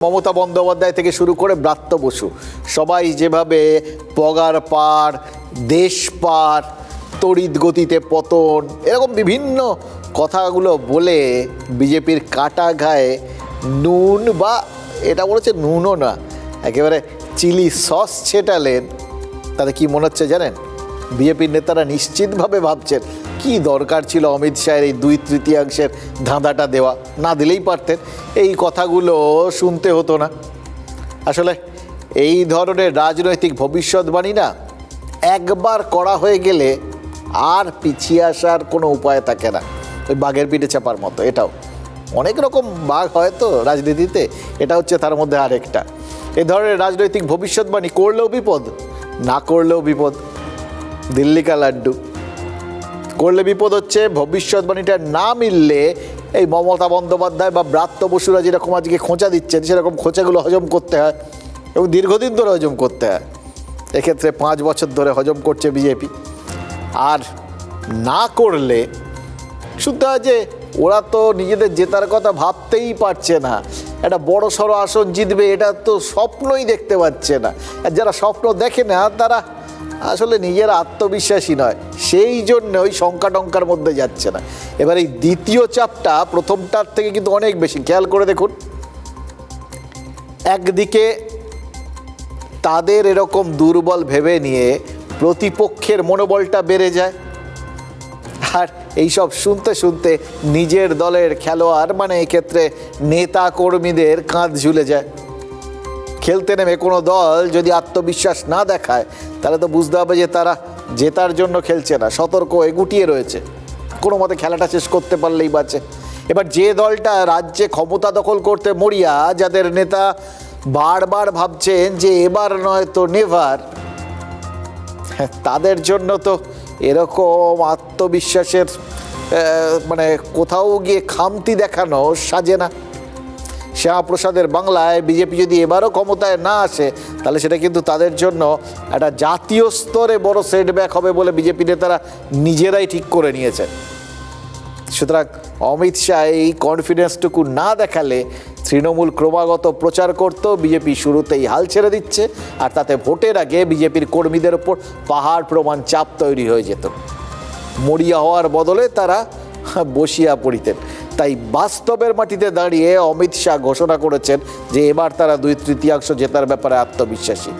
মমতা বন্দ্যোপাধ্যায় থেকে শুরু করে ব্রাত্য বসু সবাই যেভাবে পগার পার, দেশ পার, তড়িৎ গতিতে পতন, এরকম বিভিন্ন কথাগুলো বলে বিজেপির কাটা গায়ে নুন, বা এটা বলেছে নুনও না, একেবারে চিলি সস ছেটালেন। তাতে কি মনে হচ্ছে জানেন? বিজেপির নেতারা নিশ্চিতভাবে ভাবছেন কি দরকার ছিল অমিত শাহের এই 2/3 ধাঁধাটা দেওয়া, না দিলেই পারতেন, এই কথাগুলো শুনতে হতো না। আসলে এই ধরনের রাজনৈতিক ভবিষ্যৎবাণী না একবার করা হয়ে গেলে আর পিছিয়ে আসার কোনো উপায় থাকে না। ওই বাঘের পিঠে চাপার মতো। এটাও অনেক রকম বাঘ হয় তো রাজনীতিতে, এটা হচ্ছে তার মধ্যে আরেকটা। এ ধরনের রাজনৈতিক ভবিষ্যৎবাণী করলেও বিপদ, না করলেও বিপদ। দিল্লি কা লাড্ডু করলে বিপদ হচ্ছে ভবিষ্যৎবাণীটা না মিললে এই মমতা বন্দ্যোপাধ্যায় বা ব্রাত্য বসুরা যেরকম আজকে খোঁচা দিচ্ছেন, সেরকম খোঁচাগুলো হজম করতে হয় এবং দীর্ঘদিন ধরে হজম করতে হয়। এক্ষেত্রে 5 বছর ধরে হজম করছে বিজেপি। আর না করলে শুনতে হয় যে ওরা তো নিজেদের জেতার কথা ভাবতেই পারছে না, একটা বড় সড়ো আসন জিতবে এটা তো স্বপ্নই দেখতে পাচ্ছে না। আর যারা স্বপ্ন দেখে না তারা আসলে নিজেরা আত্মবিশ্বাসী নয়, সেই জন্য ওই শঙ্কা টঙ্কার মধ্যে যাচ্ছে না। এবার এই দ্বিতীয় চাপটা প্রথমটার থেকে কিন্তু অনেক বেশি। খেয়াল করে দেখুন, একদিকে তাদের এরকম দুর্বল ভেবে নিয়ে প্রতিপক্ষের মনোবলটা বেড়ে যায়, আর এইসব শুনতে শুনতে নিজের দলের খেলোয়াড়, মানে এক্ষেত্রে নেতা কর্মীদের কাঁধ ঝুলে যায়। খেলতে নেমে কোনো দল যদি আত্মবিশ্বাস না দেখায় তাহলে তো বুঝতে হবে যে তারা জেতার জন্য খেলছে না, সতর্ক হয়ে গুটিয়ে রয়েছে, কোনো মতে খেলাটা শেষ করতে পারলেই বাঁচে। এবার যে দলটা রাজ্যে ক্ষমতা দখল করতে মরিয়া, যাদের নেতা বারবার ভাবছেন যে এবার নয় তো নেভার, তাদের জন্য তো এরকম আত্মবিশ্বাসের মানে কোথাও গিয়ে খামতি দেখানো সাজে না। শ্যামাপ্রসাদের বাংলায় বিজেপি যদি এবারও ক্ষমতায় না আসে তাহলে সেটা কিন্তু তাদের জন্য একটা জাতীয় স্তরে বড় সেটব্যাক হবে বলে বিজেপি নেতারা নিজেরাই ঠিক করে নিয়েছেন। সুতরাং অমিত শাহ এই কনফিডেন্সটুকু না দেখালে তৃণমূল ক্রমাগত প্রচার করতেও বিজেপি শুরুতেই হাল ছেড়ে দিচ্ছে, আর তাতে ভোটের আগে বিজেপির কর্মীদের ওপর পাহাড় প্রমাণ চাপ তৈরি হয়ে যেত। মরিয়া হওয়ার বদলে তারা বসিয়া পড়িতেন। তাই বাস্তবের মাটিতে দাঁড়িয়ে অমিত শাহ ঘোষণা করেছেন যে এবার তারা 2/3 জেতার ব্যাপারে আত্মবিশ্বাসী।